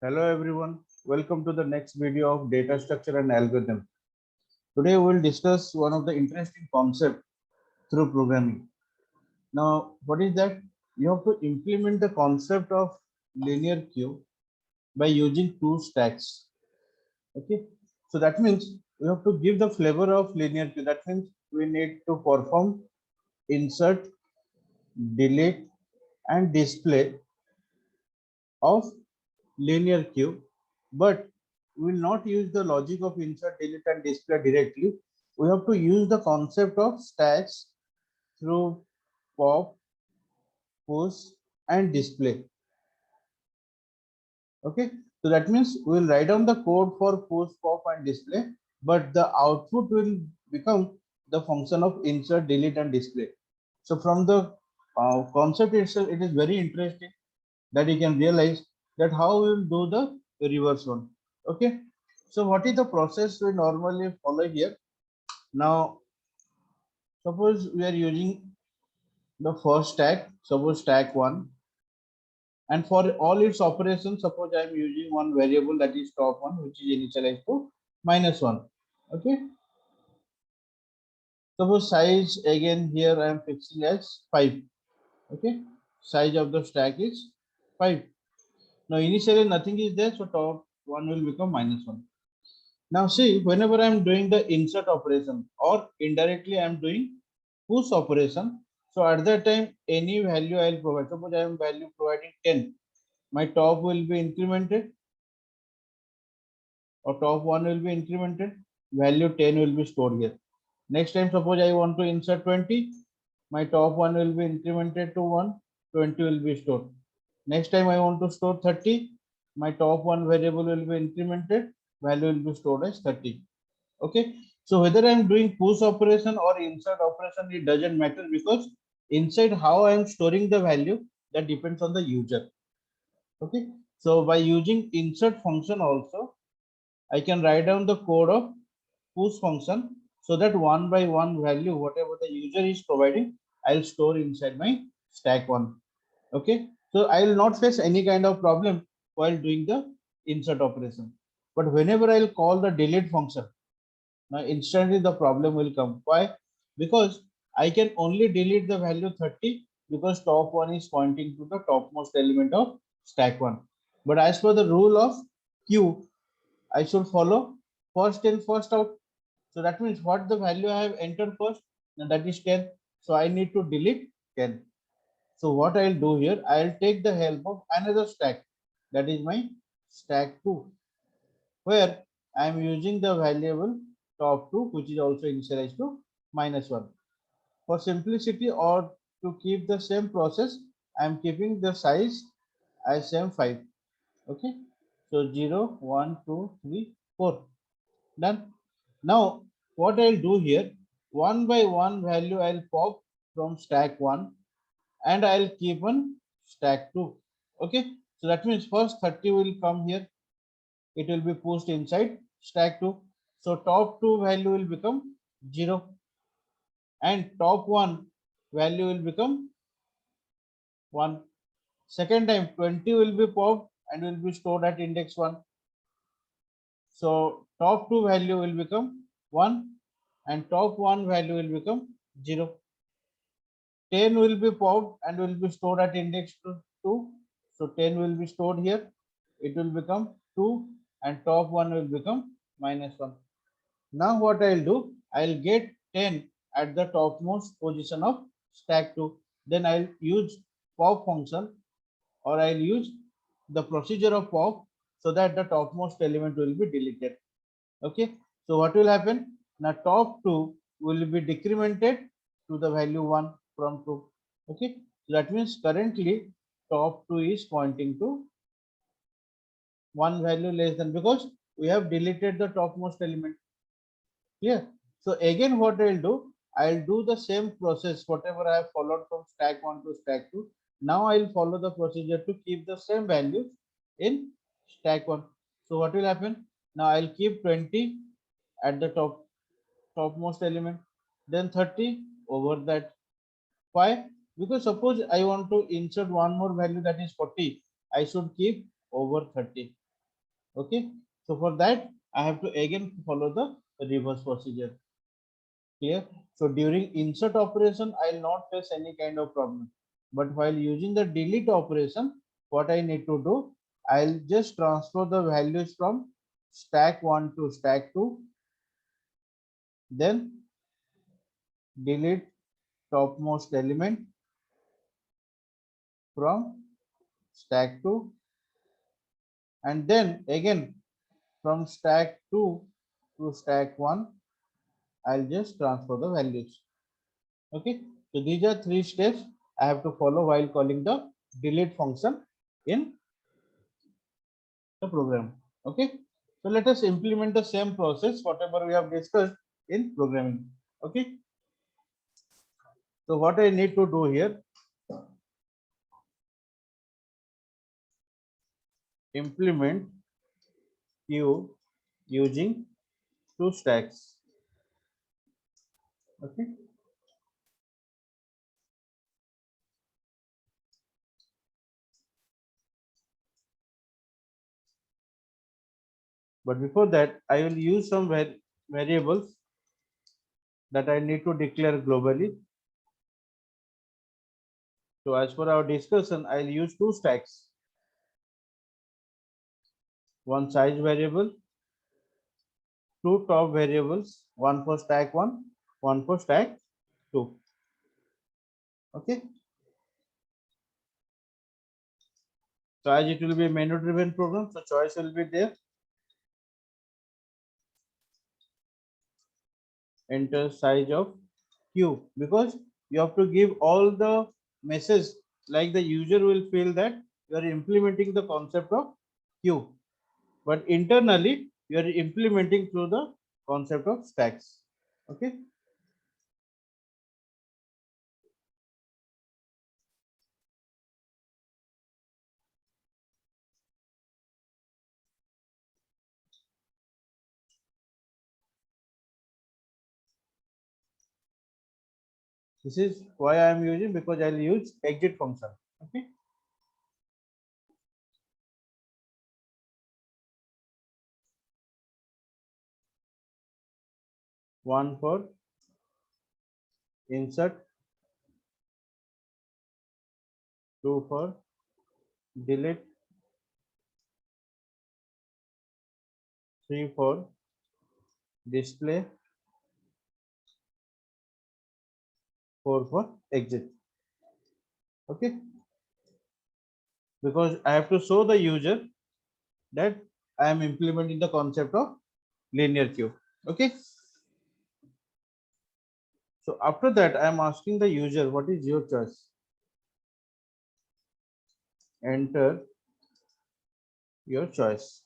Hello everyone, welcome to the next video of data structure and algorithm. Today we will discuss one of the interesting concept through programming. Now, what is that? You have to implement the concept of linear queue by using two stacks. Okay, so that means we have to give the flavor of linear queue. That means we need to perform insert, delete, and display of linear queue, but we will not use the logic of insert, delete, and display directly. We have to use the concept of stacks through pop, push, and display. Okay, so that means we will write down the code for push, pop, and display, but the output will become the function of insert, delete, and display. So from the concept itself, it is very interesting that you can realize that how we will do the reverse one. Okay, so what is the process we normally follow here? Now suppose we are using the first stack, suppose stack 1, and for all its operations, suppose I am using one variable, that is top 1, which is initialized to -1. Okay, suppose size, again here I am fixing as 5. Okay, size of the stack is 5. Now initially nothing is there, so top 1 will become -1. Now see, whenever I am doing the insert operation or indirectly I am doing push operation, so at that time any value I will provide. Suppose I am value providing 10, my top will be incremented, or top 1 will be incremented, value 10 will be stored here. Next time suppose I want to insert 20, my top 1 will be incremented to 1, 20 will be stored. Next time I want to store 30, my top 1 variable will be incremented, value will be stored as 30. Okay, so whether I'm doing push operation or insert operation, it doesn't matter, because inside how I am storing the value, that depends on the user. Okay, so by using insert function also, I can write down the code of push function, so that one by one value whatever the user is providing, I'll store inside my stack 1. Okay, so I will not face any kind of problem while doing the insert operation. But whenever I'll call the delete function, now instantly the problem will come. Why? Because I can only delete the value 30, because top 1 is pointing to the topmost element of stack 1. But as per the rule of queue, I should follow first in, first out. So that means what the value I have entered first, and that is 10. So I need to delete 10. So what I'll do here, I'll take the help of another stack, that is my stack 2, where I am using the variable top 2, which is also initialized to -1. For simplicity, or to keep the same process, I am keeping the size as same 5. Okay, so 0, 1, 2, 3, 4. Done. Now what I'll do here, one by one value I'll pop from stack 1, and I'll keep on stack 2. Okay, so that means first 30 will come here, it will be pushed inside stack 2. So top 2 value will become 0, and top 1 value will become 1. Second time 20 will be popped and will be stored at index 1. So top 2 value will become 1, and top 1 value will become 0. 10 will be popped and will be stored at index 2. So 10 will be stored here. It will become 2, and top 1 will become -1. Now what I'll do, I'll get 10 at the topmost position of stack 2. Then I'll use pop function, or I'll use the procedure of pop, so that the topmost element will be deleted. Okay, so what will happen? Now top 2 will be decremented to the value 1 from 2. Okay, so that means currently top 2 is pointing to one value less than, because we have deleted the topmost element. Yeah. So again, what I'll do the same process, whatever I have followed from stack 1 to stack 2. Now I'll follow the procedure to keep the same values in stack 1. So what will happen? Now I'll keep 20 at the topmost element, then 30 over that. Why? Because suppose I want to insert one more value, that is 40, I should keep over 30. Okay, so for that I have to again follow the reverse procedure. Clear? So during insert operation I'll not face any kind of problem, but while using the delete operation, what I need to do, I'll just transfer the values from stack 1 to stack 2, then delete topmost element from stack 2, and then again from stack 2 to stack 1 I'll just transfer the values. Okay, so these are three steps I have to follow while calling the delete function in the program. Okay, so let us implement the same process whatever we have discussed in programming. Okay, so what I need to do here, implement queue using two stacks. Okay, but before that I will use some variables that I need to declare globally. So as per our discussion, I'll use two stacks, one size variable, two top variables, one for stack 1, one for stack 2. Okay, so as it will be a menu driven program, so choice will be there. Enter size of queue, because you have to give all the message, like the user will feel that you are implementing the concept of queue, but internally you are implementing through the concept of stacks. Okay, this is why I am using, because I'll use exit function. Okay, one for insert, two for delete, three for display, four for exit. Okay, because I have to show the user that I am implementing the concept of linear queue. Okay, so after that I am asking the user, what is your choice? Enter your choice.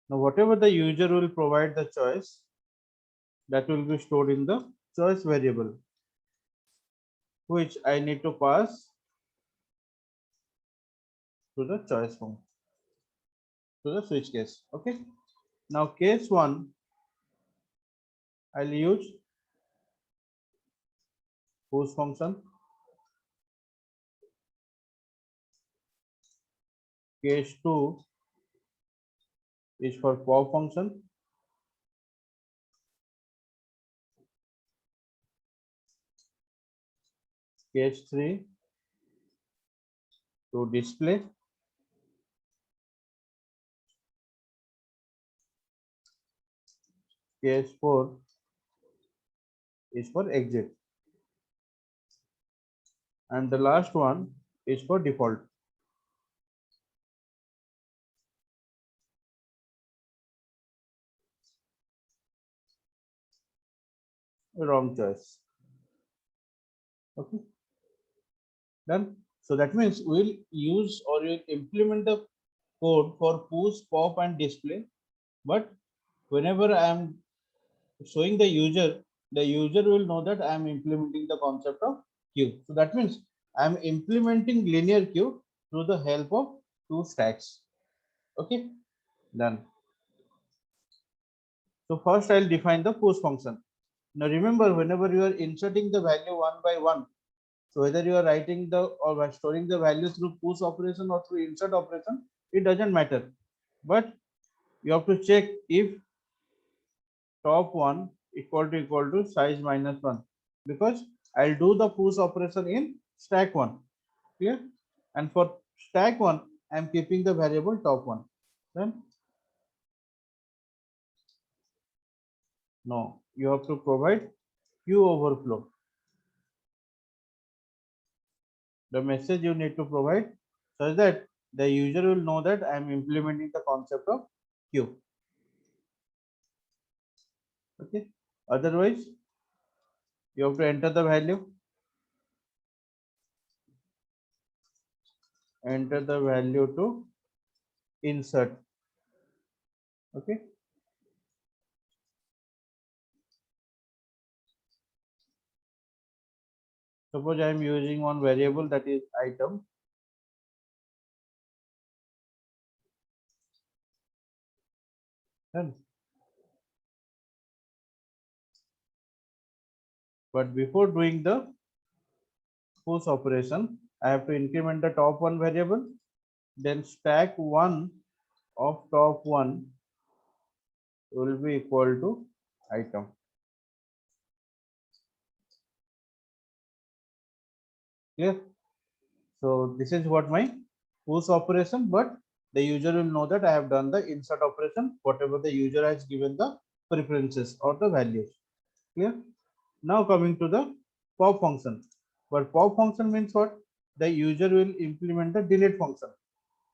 Now whatever the user will provide the choice, that will be stored in the choice variable, which I need to pass to the choice form, to the switch case. Okay, now case 1 I'll use push function. Case 2 is for pop function. Case 3 to display. Case 4 is for exit, and the last one is for default. Wrong choice. Okay, done. So that means we'll use or we'll implement the code for push, pop, and display. But whenever I am showing the user will know that I am implementing the concept of queue. So that means I am implementing linear queue through the help of two stacks. Okay, done. So first I'll define the push function. Now remember, whenever you are inserting the value one by one, So whether you are writing the or storing the value through push operation or through insert operation, it doesn't matter. But you have to check if top one equal to size minus one, because I'll do the push operation in stack one. Clear? And for stack one, I'm keeping the variable top one. Then no, you have to provide queue overflow. The message you need to provide such that the user will know that I am implementing the concept of queue. Okay. Otherwise, you have to enter the value. Enter the value to insert. Okay. Suppose I am using one variable that is item. Done. But before doing the push operation, I have to increment the top one variable. Then stack one of top one will be equal to item. Clear? So this is what my push operation, but the user will know that I have done the insert operation, whatever the user has given the preferences or the values. Clear? Now coming to the pop function. But pop function means what? The user will implement the delete function.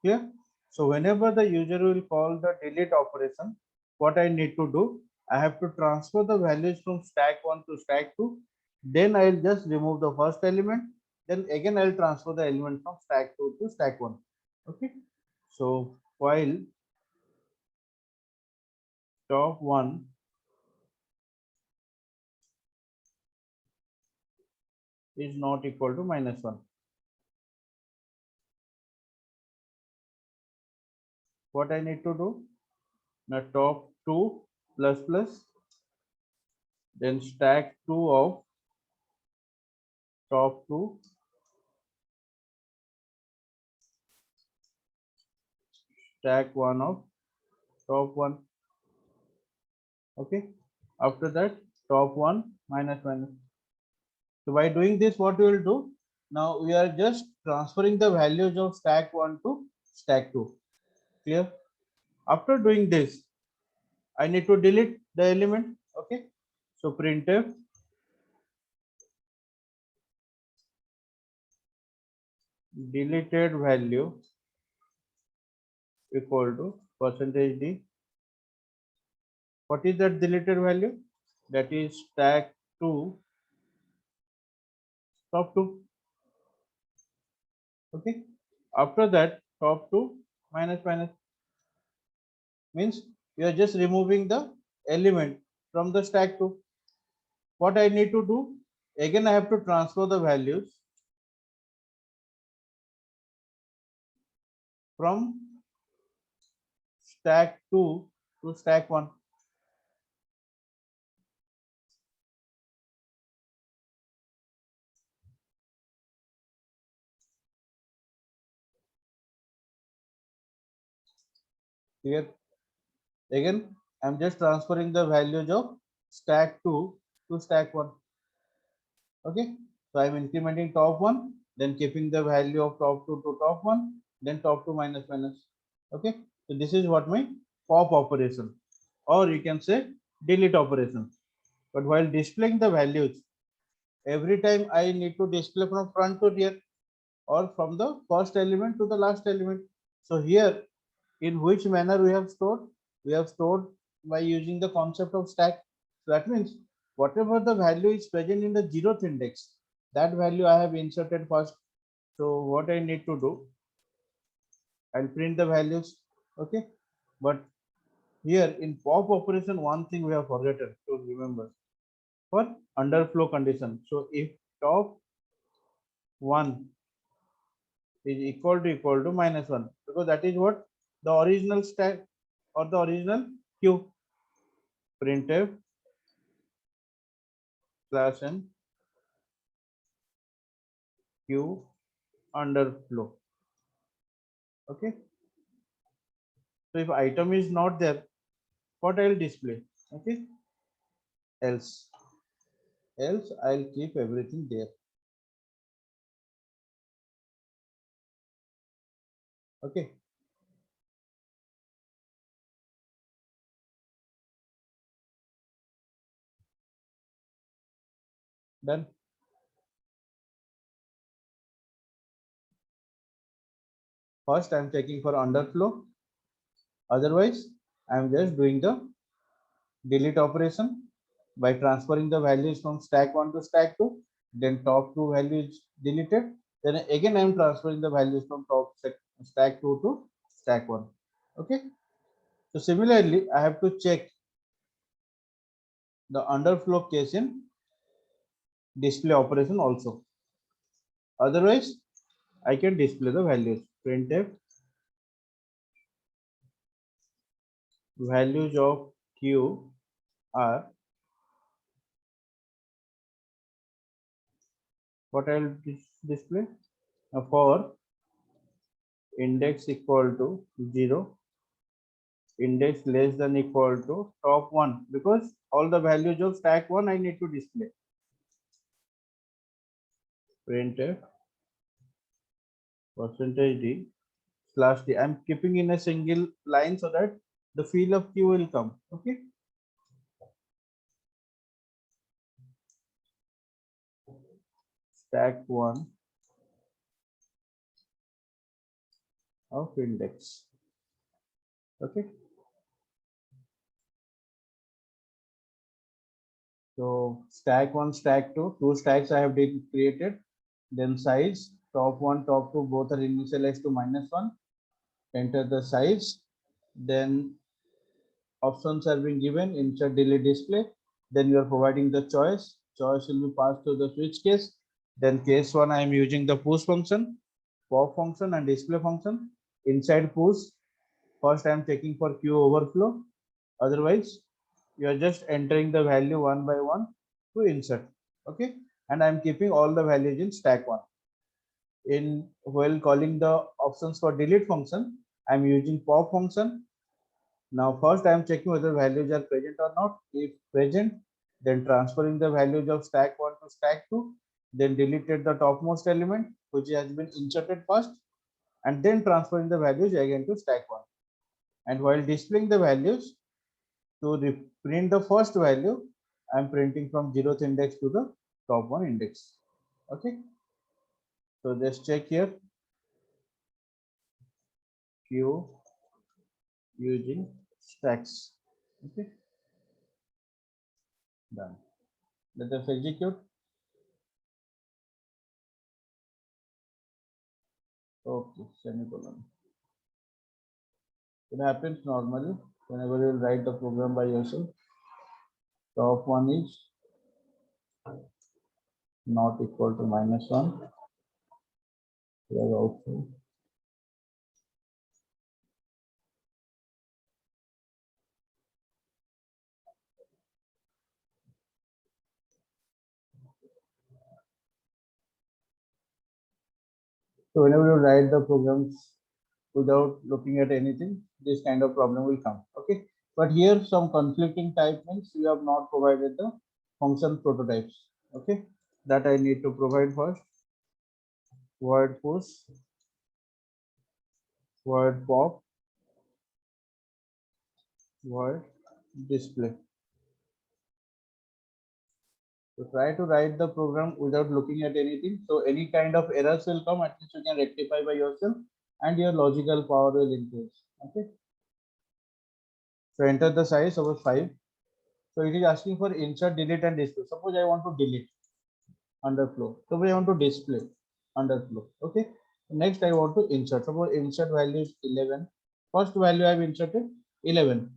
Clear? So whenever the user will call the delete operation, what I need to do, I have to transfer the values from stack 1 to stack 2. Then I'll just remove the first element. Then again I'll transfer the element from stack 2 to stack 1. Okay. So while top 1 is not equal to -1. What I need to do? Now top 2 plus plus, then stack 2 of top 2, stack 1 of top 1. Okay. After that, top 1 minus minus. So by doing this, what we will do? Now we are just transferring the values of stack 1 to stack 2. Clear? After doing this, I need to delete the element. Okay. So printf deleted value equal to percentage %d. What is that deleted value? That is stack 2 top 2. Okay. After that, top 2 minus minus means you are just removing the element from the stack 2. What I need to do? Again, I have to transfer the values from stack 2 to stack 1. Here, again, I'm just transferring the values of stack 2 to stack 1. Okay, so I'm incrementing top 1, then keeping the value of top 2 to top 1, then top 2 minus minus. Okay, so this is what my pop operation, or you can say delete operation. But while displaying the values, every time I need to display from front to rear or from the first element to the last element. So here, in which manner we have stored? We have stored by using the concept of stack. So that means whatever the value is present in the 0th index, that value I have inserted first. So what I need to do, I'll print the values. Okay. But here in pop operation, one thing we have forgotten to remember for underflow condition. So if top 1 is equal to -1, because that is what the original stack or the original queue. Printf slash n queue underflow. Okay. So if item is not there, what I will display? Okay. Else I'll keep everything there. Okay. Done. First I'm checking for underflow. Otherwise, I'm just doing the delete operation by transferring the values from stack 1 to stack 2. Then top two values deleted. Then again I'm transferring the values from stack 2 to stack 1. Okay. So similarly, I have to check the underflow case in display operation also. Otherwise, I can display the values. Printf values of q are what I will display for index equal to 0, index less than equal to top 1, because all the values of stack 1 I need to display. Printf %d slash d. I'm keeping in a single line so that the field of q will come. Okay. Stack 1 of index. Okay. So stack 1, stack 2, two stacks I have created. Then size, top 1, top 2, both are initialized to -1. Enter the size. Then options are being given, insert, delete, display. Then you are providing the choice. Choice will be passed to the switch case. Then case 1, I am using the push function, pop function and display function. Inside push, first I am checking for queue overflow. Otherwise, you are just entering the value one by one to insert. Okay. And I'm keeping all the values in stack 1. In while calling the options for delete function, I'm using pop function. Now first I'm checking whether values are present or not. If present, then transferring the values of stack 1 to stack 2, then deleted the topmost element which has been inserted first, and then transferring the values again to stack 1. And while displaying the values, to print the first value, I'm printing from 0th index to the top 1 index. Okay. So just check here. Q using stacks. Okay. Done. Let us execute. Okay. Semicolon. It happens normally whenever you write the program by yourself. Top 1 is not equal to -1. Here also. So whenever you write the programs without looking at anything, this kind of problem will come. Okay. But here some conflicting type means you have not provided the function prototypes. Okay. That I need to provide first. Void push, void pop, void display. So try to write the program without looking at anything. So any kind of errors will come, at least you can rectify by yourself and your logical power will increase. Okay. So enter the size of 5. So it is asking for insert, delete and display. Suppose I want to delete underflow. Suppose I want to display underflow. Okay. Next I want to insert. Suppose insert value is 11. First value I have inserted 11.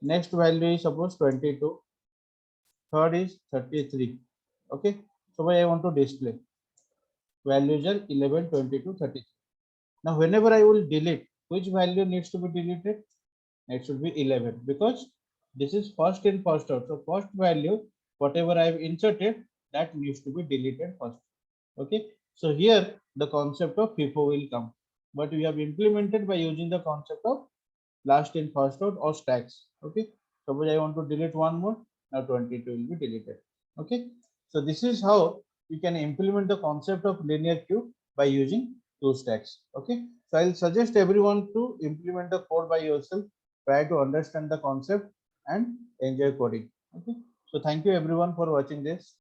Next value is suppose 22. Third is 33. Okay. So I want to display values are 11, 22, 33. Now whenever I will delete, which value needs to be deleted? It should be 11 because this is first in first out. So first value, whatever I have inserted, that needs to be deleted first. Okay. So here the concept of FIFO will come, but we have implemented by using the concept of last in first out or stacks. Okay, suppose I want to delete one more, now 22 will be deleted. Okay, so this is how you can implement the concept of linear queue by using two stacks. Okay, so I'll suggest everyone to implement the code by yourself, try to understand the concept and enjoy coding. Okay, so thank you everyone for watching this.